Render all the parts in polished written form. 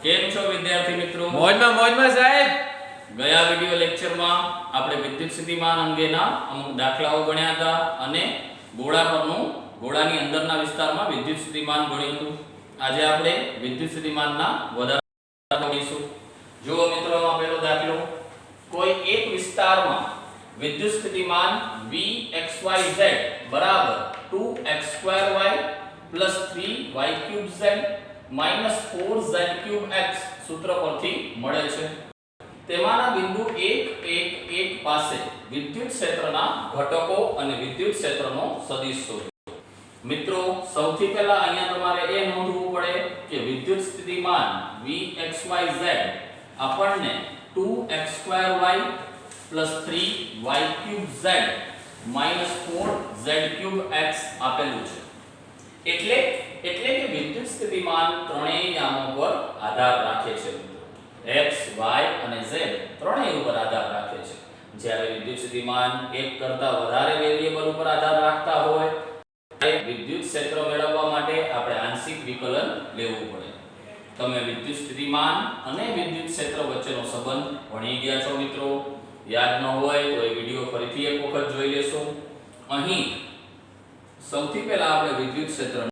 કેમ છો વિદ્યાર્થી મિત્રો? મોજમાં સાહેબ. ગયા વિડિયો લેક્ચરમાં આપણે વિદ્યુત સ્થિતિમાન અંગેના અમુક દાખલાઓ ગણ્યા હતા અને ગોળા પરનું ગોળાની અંદરના વિસ્તારમાં વિદ્યુત સ્થિતિમાન ગણ્યું હતું. આજે આપણે વિદ્યુત સ્થિતિમાનના વધારા ગણીશું. જુઓ મિત્રો, આમાં પહેલો દાખલો, કોઈ એક વિસ્તારમાં વિદ્યુત સ્થિતિમાન Vxyz બરાબર 2x2y 3y3z -4z3x સૂત્ર પરથી મળે છે. તેમાંના બિંદુ 1 1 1 પાસે વિદ્યુત ક્ષેત્રના ઘટકો અને વિદ્યુત ક્ષેત્રનો સદિશ શોધો. મિત્રો, સૌથી પહેલા અહીંયા તમારે એ નોંધવું પડે કે વિદ્યુત સ્થિતિમાન Vxyz આપણને 2x2y 3y3z -4z3x આપેલું છે. એટલે કે વિદ્યુત સ્થિતિમાન ત્રણેય યામો પર આધાર રાખે છે. x, y અને z ત્રણેય ઉપર આધાર રાખે છે. જ્યારે વિદ્યુત સ્થિતિમાન એક કરતાં વધારે વેરિયેબલ ઉપર આધાર રાખતા હોય ત્યારે વિદ્યુત ક્ષેત્ર મેળવવા માટે આપણે આંશિક વિકલન લેવું પડે. તમે વિદ્યુત સ્થિતિમાન અને વિદ્યુત ક્ષેત્ર વચ્ચેનો સંબંધ ભણી ગયા છો મિત્રો. યાદ ન હોય તો એ વિડિયો ફરીથી એક વખત જોઈ લેશો. અહીં સૌથી પહેલા આપણે વિદ્યુત ક્ષેત્રનો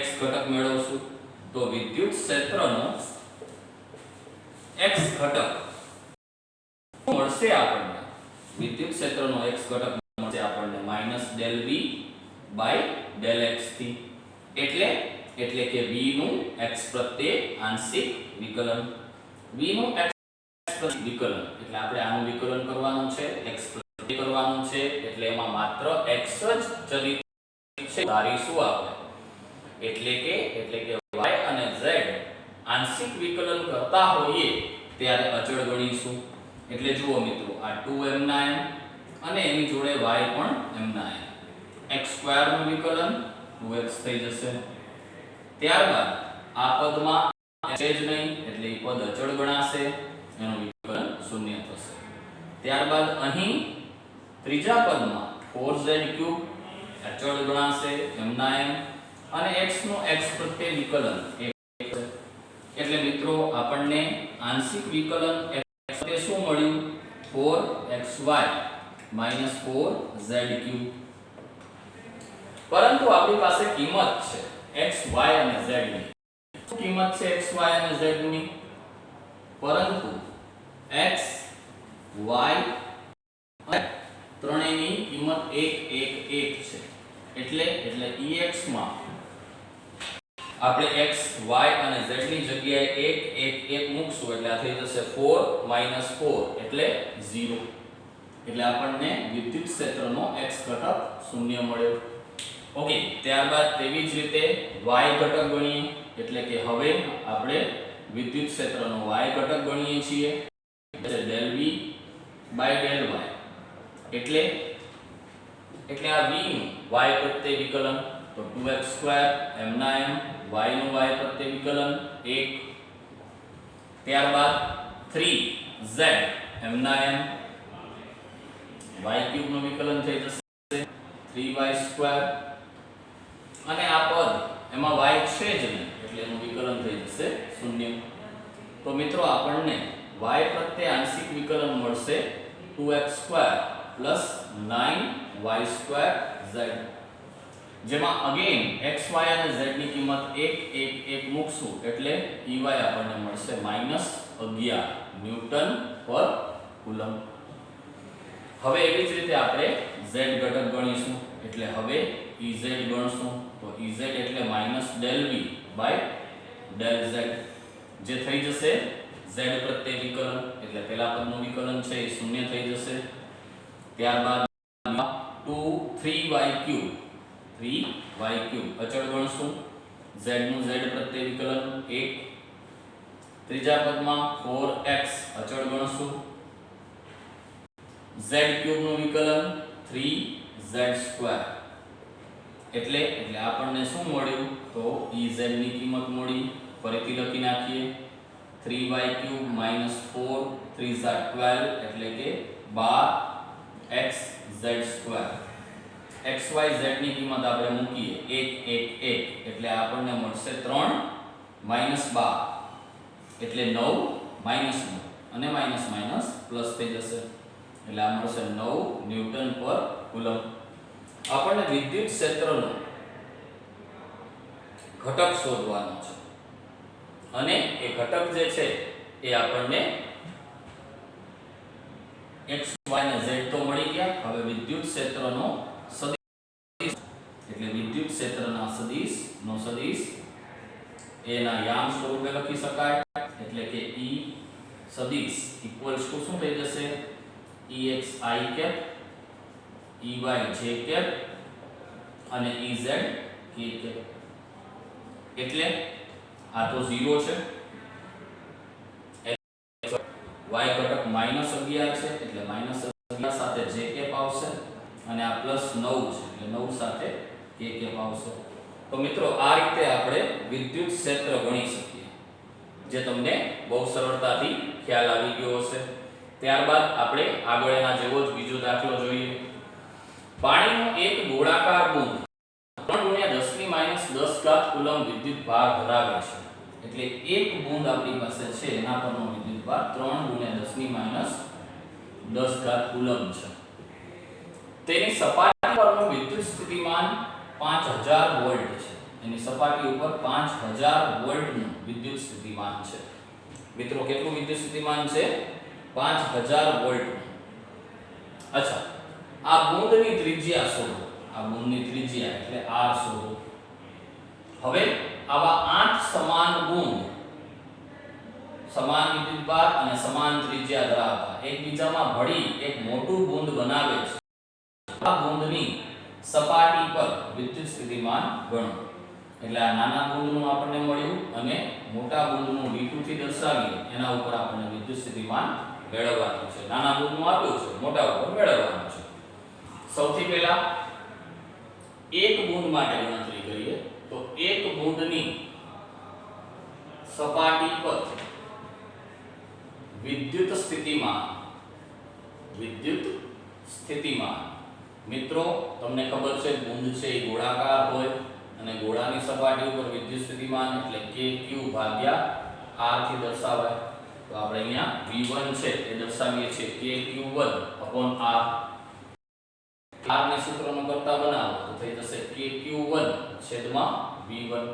x ઘટક મેળવશું. તો વિદ્યુત ક્ષેત્રનો x ઘટક મળશે આપણને, વિદ્યુત ક્ષેત્રનો x ઘટક મળશે આપણને -del V/del x થી. એટલે કે v નું x પ્રત્યે આંશિક વિકલન. v નું x પ્રત્યે વિકલન એટલે આપણે આનું વિકલન કરવાનું છે, x પ્રત્યે કરવાનું છે. એટલે એમાં માત્ર x જ ચલિત છે. ધારીશું આપણે એટલે કે y અને z આંશિક વિકલન કરતા હોઈએ ત્યારે અચળ ગણીશું. એટલે જુઓ મિત્રો, આ 2m ના m અને એની જોડે y પણ m ના m. x² નું વિકલન 2x થઈ જશે. ત્યારબાદ આ પદમાં છે જ નહીં એટલે એ પદ અચળ ગણાશે, એનું વિકલન 0 થશે. ત્યારબાદ અહીં ત્રીજા પદમાં 4z³ અચળ ગણાશે, m ના m અને x નું x પ્રત્યે વિકલન 1 છે. એટલે મિત્રો આપણને આંશિક વિકલન x પ્રત્યે શું મળ્યું? 4xy -4z³. પરંતુ આપણી પાસે કિંમત છે x, y અને z ની. શું કિંમત છે x, y અને z ની? પરંતુ x, y અને ત્રણેયની કિંમત 1 1 1 છે. એટલે ex માં આપણે x, y અને z ની જગ્યાએ 1 1 1 મૂકશું એટલે આ થઈ જશે 4 - 4 એટલે 0. એટલે આપણને વિદ્યુત ક્ષેત્રનો x ઘટક 0 મળ્યો. ઓકે, ત્યારબાદ તેવી જ રીતે y ઘટક ગણીએ. એટલે કે હવે આપણે વિદ્યુત ક્ષેત્રનો y ઘટક ગણીએ છીએ. del V/del y. એટલે આ v નું y પ્રત્યે વિકલન તો 2x² m ના m, y નું y પ્રત્યે વિકલન 1. ત્યારબાદ 3z m ના m, y³ નું વિકલન થઈ જશે 3y² અને આ પદ એમાં y છે જ નહીં એટલે એનું વિકલન થઈ જશે 0. તો મિત્રો આપણને y પ્રત્યે આંશિક વિકલન મળશે 2x² + 9y²z. જેમાં અગેન x, y અને z ની કિંમત 1 1 1 મૂકશું એટલે ey આપણને મળશે -11 ન્યૂટન પર કુલમ. હવે એવી જ રીતે આપણે z ઘટક ગણીશું. એટલે હવે Ez ગણશું તો Ez એટલે -del V/del z જે થઈ જશે z પ્રત્યે વિકલન. એટલે પહેલા પદનું વિકલન છે એ 0 થઈ જશે. ત્યારબાદ 3y³ અચળ ગણશું. z નું z પ્રત્યે વિકલન 1. ત્રીજા પદમાં 4x અચળ ગણશું. z³ નું વિકલન 3z². એટલે આપણને શું મળ્યું? તો Ez ની કિંમત મળી. ફરીથી લખી નાખીએ 3y³ -4 3z12 એટલે કે 12xz². x, y, z ની કિંમત આપણે મૂકીએ 1 1 1 એટલે આપણને મળશે 3 -12 એટલે 9 માઈનસ 9 અને માઈનસ માઈનસ પ્લસ થઈ જશે એટલે આ મળશે 9 ન્યૂટન પર કુલમ. આપણને વિદ્યુત ક્ષેત્રનો ઘટક શોધવાનો છે અને એ ઘટક જે છે એ આપણને x y અને z તો મળી ગયા. હવે વિદ્યુત ક્ષેત્રનો સદિશ એટલે વિદ્યુત ક્ષેત્રના સદિશનો સદિશ એના યામ સ્વરૂપે લખી શકાય એટલે કે E સદિશ ઇક્વલ્સ ટુ શું થઈ જશે Ex I cap Ey j cap અને Ez k કેપ. એટલે આ તો 0 છે, y ઘટક -11 છે એટલે -11 સાથે j કેપ આવશે અને આ +9 છે એટલે 9 સાથે k કેપ આવશે. તો મિત્રો આ રીતે આપણે વિદ્યુત ક્ષેત્ર ગણી શકીએ જે તમને બહુ સરળતાથી ખ્યાલ આવી ગયો હશે. ત્યારબાદ આપણે આગળ એના જેવો જ બીજો દાખલો જોઈએ. પાણીનો એક ગોળાકાર બુંદ 3 × 10⁻10 કુલમ વિદ્યુત ભાર ધરાવે છે. એટલે એક બુંદ આપણી પાસે છે એના પરનો વિદ્યુત ભાર 3 × 10⁻10 કુલમ છે. તેની સપાટી પરનો વિદ્યુત સ્થિતિમાન 5000 વોલ્ટ છે. એની સપાટી ઉપર 5000 વોલ્ટનું વિદ્યુત સ્થિતિમાન છે. મિત્રો કેટલું વિદ્યુત સ્થિતિમાન છે 5000 વોલ્ટ. અચ્છા, આ બુંદની ત્રિજ્યા શોધો. આ બુંદની ત્રિજ્યા એટલે r શોધો. હવે આવા 8 સમાન બુંદ સમાન વિદ્યુતભાર અને સમાન ત્રિજ્યા ધરાવતા એકબીજામાં ભળી એક મોટું બુંદ બનાવે છે. આ બુંદની સપાટી પર વિદ્યુત સ્થિતિમાન ગણો. એટલે આ નાના બુંદનું આપણને મળ્યું અને મોટા બુંદનું V2 થી દર્શાવીએ એના ઉપર આપણને વિદ્યુત સ્થિતિમાન મેળવવાનું છે. નાના બુંદનું આપ્યું છે, મોટા ઉપર મેળવવાનું છે. સૌથી પહેલા એક બુંદ માટે ગણતરી કરીએ તો એક બુંદની સપાટી પર વિદ્યુત સ્થિતિમાન મિત્રો તમને ખબર છે બુંદ છે એ ગોળાકાર હોય અને ગોળાની સપાટી ઉપર વિદ્યુત સ્થિતિમાન એટલે kq ભાગ્યા r થી દર્શાવાય. તો આપણે અહીંયા v1 છે એ દર્શાવીએ છીએ kq1/r. r ને સૂત્રનો કરતા બનાવો તો થઈ જશે kq1/v1.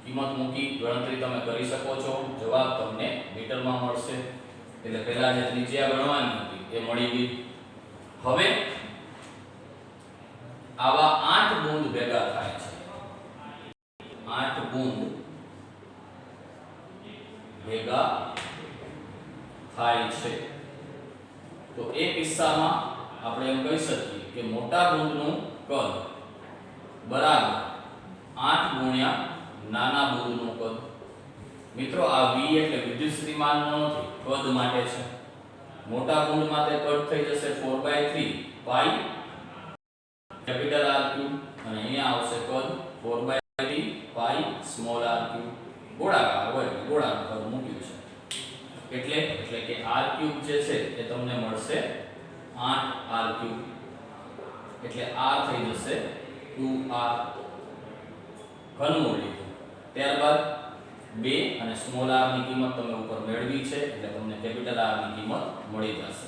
કિંમત મૂકી ગણતરી તમે કરી શકો છો. જવાબ તમને મીટરમાં મળશે. એટલે પહેલા જે ત્રિજ્યા ગણવાની હતી એ મળી ગઈ. હવે આવા 8 બુંદ ભેગા થાય છે. 8 બુંદ ભેગા થાય છે તો એ કિસ્સામાં આપણે એમ કહી શકીએ કે મોટા બુંદનું કદ બરાબર 8 ગુણ્યા નાના બુંદનું કદ. મિત્રો આ v એટલે વિદ્યુત સ્થિતિમાનનો નથી, કદ માટે છે. મોટા બુંદ માટે કદ થઈ જશે 4/3 પાઈ કેપિટલ R3 અને અહીંયા આવશે કદ 4/3 પાઈ સ્મોલ r3. ગોળાકાર હોય ગોળાનું કદ મૂક્યું છે એટલે કે r3 જે છે એ તમને મળશે 8r3 એટલે r થઈ જશે 2r ઘનમૂળ લીધું. ત્યારબાદ 2 અને સ્મોલ r ની કિંમત તમે ઉપર મેળવી છે એટલે તમને કેપિટલ R ની કિંમત મળી જશે.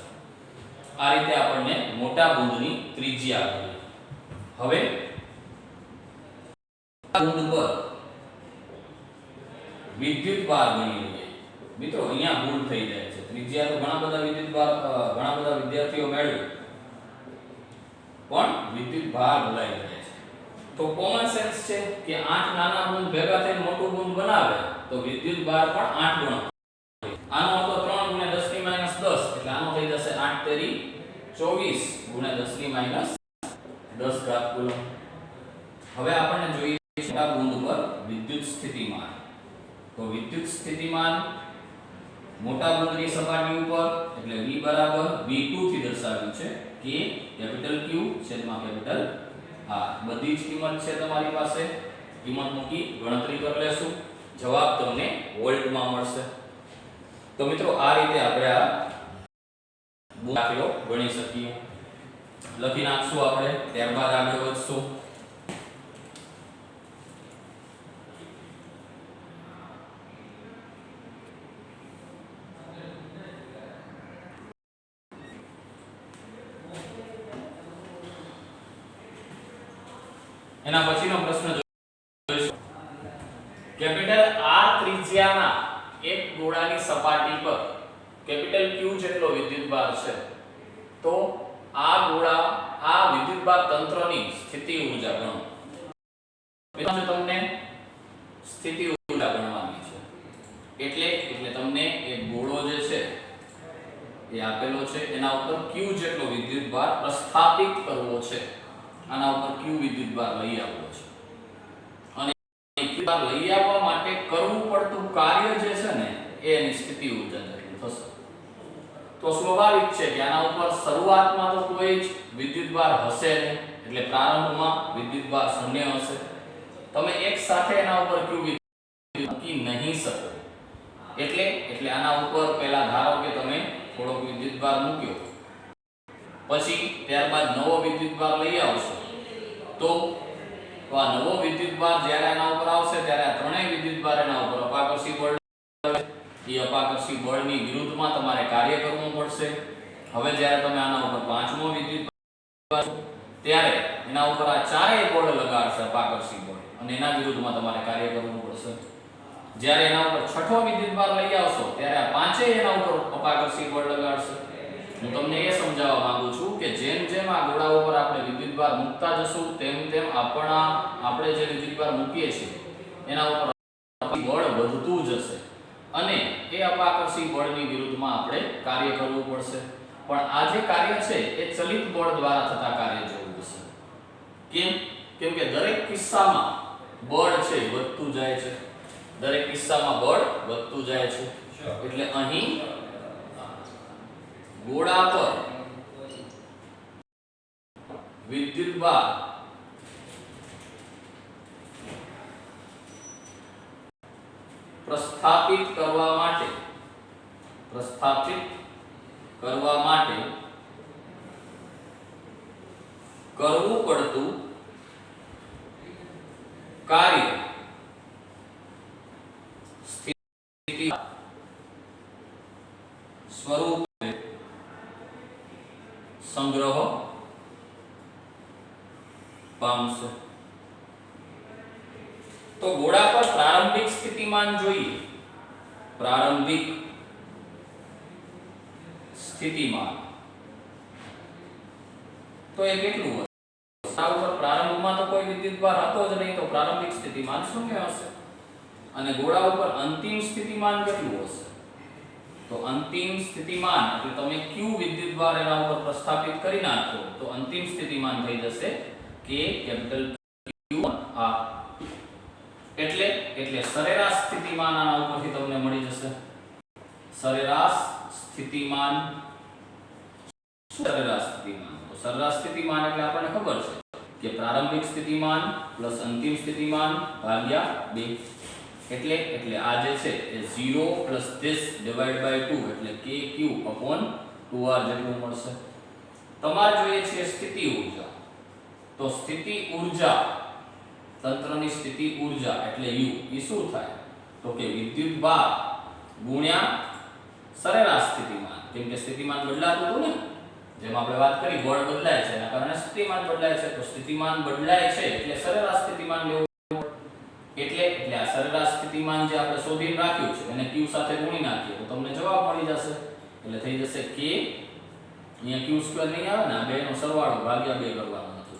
આ રીતે આપણને મોટા બુંદની ત્રિજ્યા મળી. હવે બુંદ પર વિદ્યુતભાર ગણી લઈએ. મિત્રો અહીંયા ભૂલ થઈ જાય છે. ત્રિજ્યા તો ઘણા બધા વિદ્યાર્થીઓ મેળવે પણ વિદ્યુતભાર ભૂલાઈ જાય છે. તો કોમન સેન્સ છે કે 8 નાના બુંદ ભેગા થઈને મોટું બુંદ બનાવે તો વિદ્યુતભાર પણ 8 ગણો. આનો હતો 3 × 10⁻10 એટલે આનો થઈ જશે 8 તેરી 24 × 10⁻10 કુલમ. હવે આપણને જોઈએ મોટા બુંદ પર વિદ્યુત સ્થિતિમાન. તો વિદ્યુત સ્થિતિમાન મોટા બુંદની સપાટી ઉપર એટલે v બરાબર v2 થી દર્શાવ્યું છે k કેપિટલ Q છેદમાં કેપિટલ R. બધી જ કિંમત છે તમારી પાસે. કિંમત મૂકી ગણતરી કરી લેશું. જવાબ તમને વોલ્ટમાં મળશે. તો મિત્રો આ રીતે આપણે આ દાખલો ગણી શકીએ. લખી નાખશું આપણે, ત્યારબાદ આગળ વધશું. એના પછીનો પ્રશ્ન જોઈશું. કેપિટલ R ત્રિજ્યાના એક ગોળાની સપાટી પર કેપિટલ Q જેટલો વિદ્યુતભાર છે, તો આ વિદ્યુતભાર તંત્રની સ્થિતિ ઊર્જા ગણો. મિત્રો તમને સ્થિતિ ઊર્જા ગણવાની છે. એટલે તમને એક ગોળો જે છે એ આપેલો છે, એના ઉપર Q જેટલો વિદ્યુતભાર પ્રસ્થાપિત કરવો છે. આના ઉપર Q વિદ્યુતભાર લઈ આવવો છે, અને વિદ્યુતભાર લઈ આવવા માટે કરવું પડતું કાર્ય જે છે ને એ એની સ્થિતિ ઊર્જા જેટલું થશે. તો સ્વાભાવિક છે કે આના ઉપર શરૂઆતમાં તો કોઈ જ વિદ્યુતભાર હશે નહીં, એટલે પ્રારંભમાં વિદ્યુતભાર શૂન્ય હશે. તમે એક સાથે એના ઉપર Q વિદ્યુતભાર મૂકી નહીં શકો. એટલે આના ઉપર પહેલા ધારો કે તમે થોડોક વિદ્યુતભાર મૂક્યો, પછી ત્યારબાદ નવો વિદ્યુતભાર લઈ આવશો, તો આ નવો વિદ્યુતભાર જ્યારે એના ઉપર આવશે ત્યારે આ ત્રણેય વિદ્યુતભાર એના ઉપર અપાકર્ષી બળ, એ અપાકર્ષી બળની વિરુદ્ધમાં તમારે કાર્ય કરવું પડશે. હવે જ્યારે તમે આના ઉપર પાંચમો વિદ્યુતભાર ત્યારે એના ઉપર આ ચારેય બળ લગાડશે અપાકર્ષી બળ, અને એના વિરુદ્ધમાં તમારે કાર્ય કરવું પડશે. જ્યારે એના ઉપર છઠ્ઠો વિદ્યુતભાર લઈ આવશો ત્યારે આ પાંચેય એના ઉપર અપાકર્ષી બળ લગાડશે. હું તમને એ સમજાવવા માંગુ છું કે જેમ જેમ આ ગોળા ઉપર આપણે વિદ્યુતભાર મૂકતા જશું તેમ આપણે જે વિદ્યુતભાર મૂકીએ છીએ એના ઉપર બળ વધતું જશે, અને એ અપાકર્ષી બળની વિરુદ્ધમાં આપણે કાર્ય કરવું પડશે. પણ આ જે કાર્ય છે એ ચલિત બળ દ્વારા થતા કાર્ય જેવું હશે. કેમ કે દરેક કિસ્સામાં બળ છે વધતું જાય છે, દરેક કિસ્સામાં બળ વધતું જાય છે. એટલે અહીં ગોળા પર વિદ્યુતભાર પ્રસ્થાપિત કરવા માટે કરવું પડતું કાર્ય સ્થિતિ સ્વરૂપે સંગ્રહ પામશે. તો ગોળા પર પ્રારંભિક સ્થિતિમાન જોઈએ. પ્રારંભિક સ્થિતિમાન તો એ કેટલું હશે? પ્રારંભમાં તો કોઈ વિદ્યુતભાર હતો જ નહીં, તો પ્રારંભિક સ્થિતિમાન શૂન્ય હશે. અને ગોળા ઉપર અંતિમ સ્થિતિમાન કેટલું હશે? તો અંતિમ સ્થિતિમાન એટલે તમે Q વિદ્યુતભાર એના ઉપર પ્રસ્થાપિત કરી નાખો તો અંતિમ સ્થિતિમાન થઈ જશે K કેપિટલ Q R. એટલે સરેરાશ સ્થિતિમાન આના ઉપરથી તમને મળી જશે. સરેરાશ સ્થિતિમાન તો સરેરાશ સ્થિતિમાન એટલે આપણને ખબર છે કે પ્રારંભિક સ્થિતિમાન પ્લસ અંતિમ સ્થિતિમાન ભાગ્યા 2. એટલે આ જે છે એ 0 પ્લસ this ડિવાઇડ બાય 2 એટલે kq upon 2r જેટલું મળશે. તમારે જોઈએ છે સ્થિતિ ઊર્જા. તો સ્થિતિ ઊર્જા તંત્રની સ્થિતિ ઊર્જા એટલે u એ શું થાય? તો કે વિદ્યુતભાર ગુણ્યા સરેરાશ સ્થિતિમાન. કેમ કે સ્થિતિમાન બદલાતું હતું ને, જેમ આપણે વાત કરી બળ બદલાય છે એના કારણે સ્થિતિમાન બદલાય છે. તો સ્થિતિમાન બદલાય છે એટલે સરેરાશ સ્થિતિમાન લેવું. એટલે આ સરેરાશ સ્થિતિમાન જે આપણે શોધીને રાખ્યું છે એને q સાથે ગુણી નાખીએ તો તમને જવાબ મળી જશે. એટલે થઈ જશે k, અહીંયા q સ્ક્વેર નહીં આવે ને, આ બે નો સરવાળો ભાગ્યા 2 કરવાનો હતો.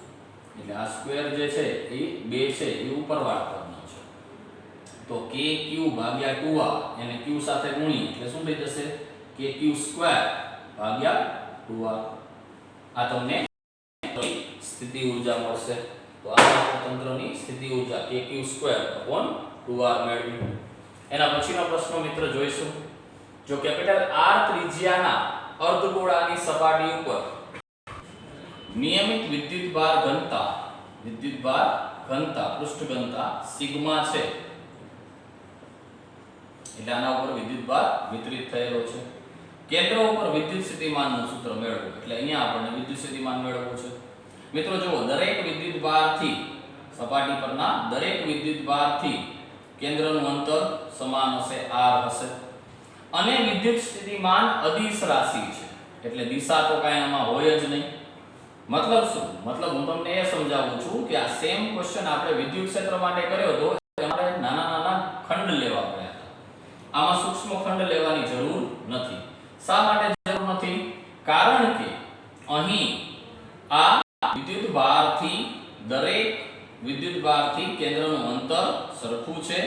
એટલે આ સ્ક્વેર જે છે એ 2 છે એ ઉપરવાળા પદનો છે. તો kq ભાગ્યા 2r એને q સાથે ગુણીએ એટલે શું થઈ જશે? kq સ્ક્વેર ભાગ્યા 2r. આ તમને સ્થિતિ ઊર્જા મળશે. તો આ તંત્રની સ્થિતિ ઊર્જા kq²/2r મેળવી. એના પછીનો પ્રશ્ન મિત્ર જોઈશું. જો કેપિટલ R ત્રિજ્યાના અર્ધગોળાની સપાટી ઉપર નિયમિત વિદ્યુતભાર ઘનતા પૃષ્ઠ ઘનતા સિગ્મા છે, એટલે આના ઉપર વિદ્યુતભાર વિતરિત થયેલો છે. કેન્દ્ર ઉપર વિદ્યુત સ્થિતિમાનનું સૂત્ર મેળવો. એટલે અહીંયા આપણને વિદ્યુત સ્થિતિમાન મેળવવું છે. મિત્રો જુઓ, દરેક વિદ્યુતભારથી સપાટી પરના દરેક વિદ્યુતભારથી કેન્દ્રનું અંતર સમાન હશે, r હશે. અને વિદ્યુત સ્થિતિમાન અદિશ રાશિ છે એટલે દિશા તો કાંઈ આમાં હોય જ નહીં. મતલબ શું? મતલબ હું તમને એ સમજાવું છું કે આ સેમ ક્વેશ્ચન આપણે વિદ્યુત ક્ષેત્ર માટે કર્યો હતો. આપણે નાના નાના ખંડ લેવા પડ્યા હતા. આમાં સૂક્ષ્મ ખંડ લેવાની જરૂર નથી. શા માટે જરૂર નથી? કારણ કે અહીં આ વિદ્યુત ભારથી દરેક વિદ્યુત ભારથી કેન્દ્રનું અંતર સરખું છે.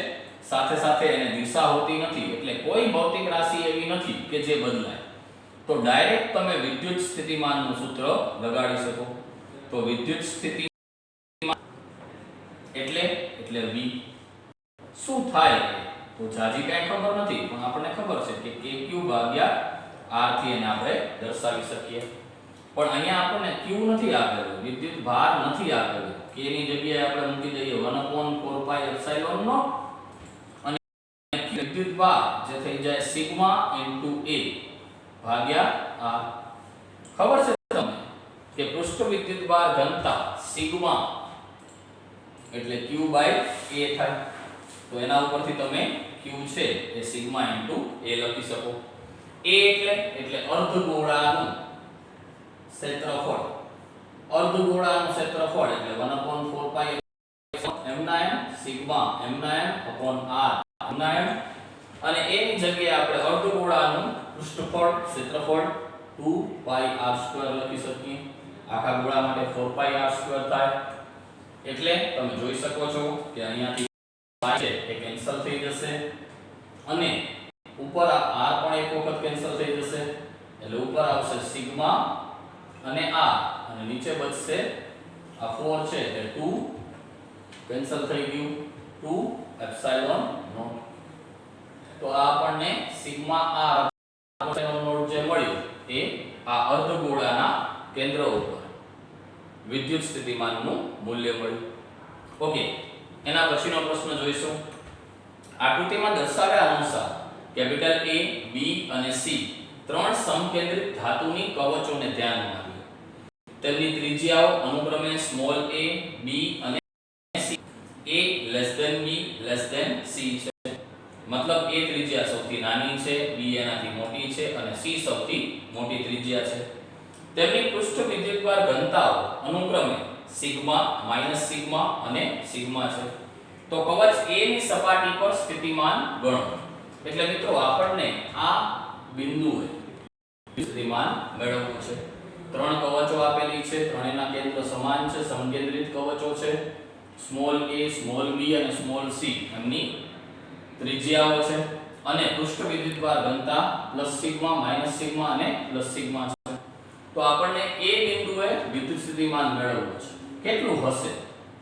સાથે સાથે એને દિશા હોતી નથી. એટલે કોઈ ભૌતિક રાશિ એવી નથી કે જે બદલાય. તો ડાયરેક્ટ તમે વિદ્યુત સ્થિતિમાનનું સૂત્ર લગાડી શકો. તો વિદ્યુત સ્થિતિમાન એટલે V શું થાય તો જાજી કાંઈ ખબર નથી, પણ આપણને ખબર છે કે kq ભાગ્યા r થી એને આપણે દર્શાવી શકીએ. પણ અહીંયા આપણને q નથી આપેલું, વિદ્યુત ભાર નથી આપેલું. k ની જગ્યાએ આપણે મૂકી દઈએ 1/4 pi એપ્સિલોન નોટ અને વિદ્યુત ભાર જે થઈ જાય સિગ્મા * a ભાગ્યા r. ખબર છે તમને કે પૃષ્ઠ વિદ્યુત ભાર ઘનતા સિગ્મા એટલે q / a થાય. તો એના ઉપરથી તમે q છે એ સિગ્મા * a લખી શકો. a એટલે અર્ધગોળાનું ક્ષેત્રફળ. અર્ધગોળાનું ક્ષેત્રફળ એટલે 1/4 pi m sigma m/r m અને a ની જગ્યાએ આપણે અર્ધગોળાનું પૃષ્ઠફળ ક્ષેત્રફળ 2πr² લખી શકીએ. આખા ગોળા માટે 4πr² થાય. એટલે તમે જોઈ શકો છો કે અહીંયાથી છે એ કેન્સલ થઈ જશે અને ઉપર આ r પણ એક વખત કેન્સલ થઈ જશે. એટલે ઉપર આવશે સિગ્મા અને r અને નીચે બચશે આ 4 છે એટલે 2 કેન્સલ થઈ ગયું 2 એપ્સિલોન નોટ. તો આ આપણને સિગ્મા r એપ્સિલોન નોટ જે મળ્યું એ આ અર્ધગોળાના કેન્દ્ર ઉપર વિદ્યુત સ્થિતિમાનનું મૂલ્ય મળ્યું. ઓકે, એના પછીનો પ્રશ્ન જોઈશું. આકૃતિમાં દર્શાવ્યા અનુસાર કેપિટલ A, B અને C ત્રણ સમકેન્દ્રિત ધાતુની કવચોને ધ્યાનમાં લો. તેમની ત્રિજ્યાઓ અનુક્રમે સ્મોલ a, b અને c. a b c છે. મતલબ a ત્રિજ્યા સૌથી નાની છે, b એનાથી મોટી છે અને c સૌથી મોટી ત્રિજ્યા છે. તેમની પૃષ્ઠ વિદ્યુતભાર ઘનતાઓ અનુક્રમે સિગ્મા, સિગ્મા અને સિગ્મા છે. તો કવચ A ની સપાટી પર સ્થિતિમાન ગણો. એટલે મિત્રો આપણને આ બિંદુએ સ્થિતિમાન મેળવવું છે. ત્રણ કવચો આપેલી છે, ત્રણેયના કેન્દ્ર સમાન છે, સમકેન્દ્રિત કવચો છે. સ્મોલ a, સ્મોલ b અને સ્મોલ c એમની ત્રિજ્યાઓ છે અને પૃષ્ઠ વિદ્યુતભાર ઘનતા +સિગ્મા, સિગ્મા અને +સિગ્મા છે. તો આપણને a બિંદુએ વિદ્યુત સ્થિતિમાન મેળવવું છે. કેટલું હશે?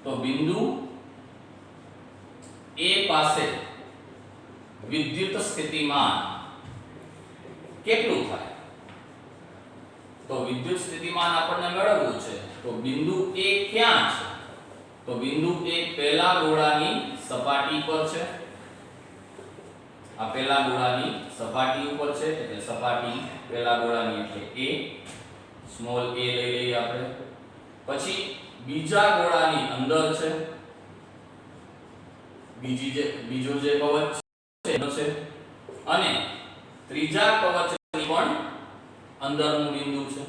તો બિંદુ a પાસે વિદ્યુત સ્થિતિમાન કેટલું થાય? તો વિદ્યુત સ્થિતિમાન આપણને મેળવવું છે. તો બિંદુ a ક્યાં છે? તો બિંદુ a પહેલા ગોળાની સપાટી પર છે. આ પહેલા ગોળાની સપાટી ઉપર છે એટલે સપાટી પહેલા ગોળાની એટલે a, સ્મોલ a લઈ લઈએ આપણે. પછી બીજા ગોળાની અંદર છે. બીજો જે કવચ છે અને ત્રીજા કવચની પણ અંદરનું બિંદુ છે.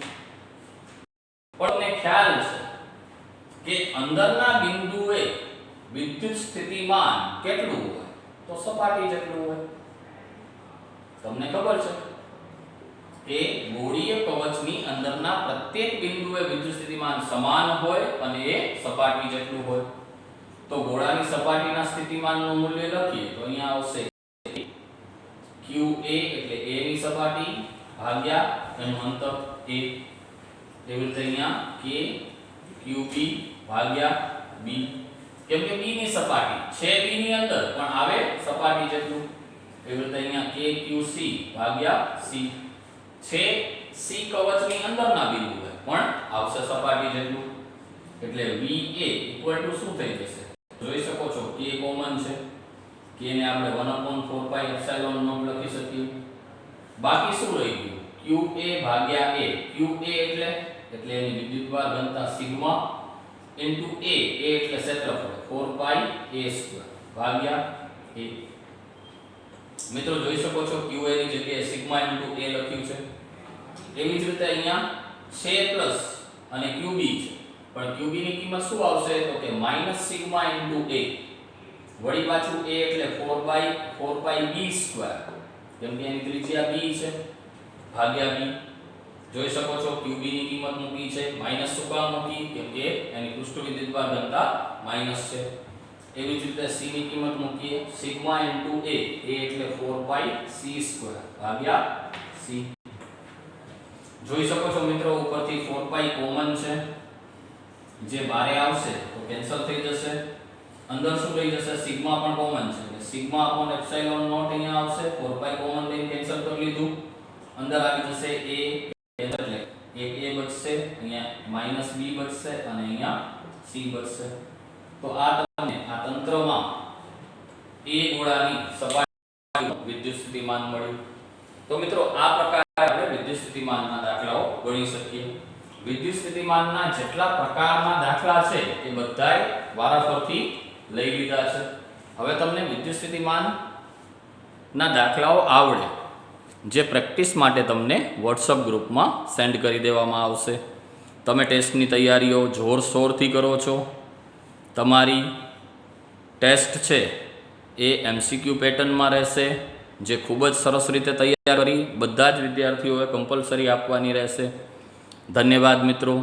પણ ખ્યાલ છે કે અંદરના બિંદુએ વિદ્યુત સ્થિતિમાન કેટલું હોય? તો સપાટી જેટલું હોય. તમને ખબર છે કે ગોળીય કવચની અંદરના પ્રત્યેક બિંદુએ વિદ્યુત સ્થિતિમાન સમાન હોય અને એ સપાટી જેટલું હોય. તો ગોળાની સપાટીના સ્થિતિમાનનું મૂલ્ય લખીએ તો અહીંયા આવશે qa એટલે a ની સપાટી ભાગ્યા એનું અંતર a. એવી રીતે અહીંયા k qb ભાગ્યા b. કેમ કે b ની સપાટી છે b ની અંદર પણ આવે સપાટી જેટલું. એવી રીતે અહીંયા k qc ભાગ્યા c. છે c કવચની અંદરના બિંદુએ પણ આવશે સપાટી જેટલું. એટલે va શું થઈ જશે? જોઈ શકો છો k કોમન છે. k ને આપણે 1/4 pi એપ્સિલોન નોટ લખી શકીએ. બાકી શું રહી ગયું? qa ભાગ્યા a. qa એટલે એની વિદ્યુતભાર ઘનતા સિગ્મા * a એટલે ક્ષેત્રફળ 4πa² ભાગ્યા a. મિત્રો જોઈ શકો છો qa ની જગ્યાએ સિગ્મા * a લખ્યું છે. એવી જ રીતે અહીંયા છે પ્લસ અને QB છે, પણ QB ની કિંમત શું આવશે તો કે માઈનસ સિગ્મા ઇન્ટુ A, વળી પાછું A એટલે 4 pi b², કેમ કે એની ત્રિજ્યા b છે, ભાગ્યા b. જોઈ શકો છો QB ની કિંમત મૂકી છે, માઈનસ શું કામ મૂકી, કેમ કે એની પૃષ્ઠ વિદ્યુતભાર ઘનતા માઈનસ છે. એવી જ રીતે c ની કિંમત મૂકીએ, સિગ્મા ઇન્ટુ A એટલે 4 pi c² ભાગ્યા c. જોઈ શકો છો મિત્રો ઉપરથી 4 pi કોમન છે, જે બારે આવશે તો કેન્સલ થઈ જશે. અંદર શું રહી જશે, સિગ્મા પણ કોમન છે એટલે સિગ્મા અપોન એપ્સિલોન નોટ અહીંયા આવશે, 4 pi કોમન લઈને કેન્સલ કરી લીધું. અંદર આવી જશે a એટલે એક a બચશે, અહીંયા માઈનસ b બચશે અને અહીંયા c બચશે. તો આ તમને આ તંત્રમાં a ગોળાની સપાટીનું વિદ્યુત સ્થિતિમાન મળ્યું. તો મિત્રો આ પ્રકારે આપણે વિદ્યુત સ્થિતિમાનના દાખલાઓ ગણી શકીએ. વિદ્યુત સ્થિતિમાનના જેટલા પ્રકારના દાખલા છે એ બધાય વારાફરતી લઈ લીધા છે. હવે તમને વિદ્યુત સ્થિતિમાનના દાખલાઓ આવડે, જે પ્રેક્ટિસ માટે તમને WhatsApp ગ્રુપમાં સેન્ડ કરી દેવામાં આવશે. તમે ટેસ્ટની તૈયારીઓ જોરશોરથી કરો છો. તમારી ટેસ્ટ છે એ MCQ પેટર્નમાં રહેશે, જે ખૂબ જ સરસ રીતે તૈયાર કરી બધા જ વિદ્યાર્થીઓએ કમ્પલસરી આપવાની રહેશે. ધન્યવાદ મિત્રો.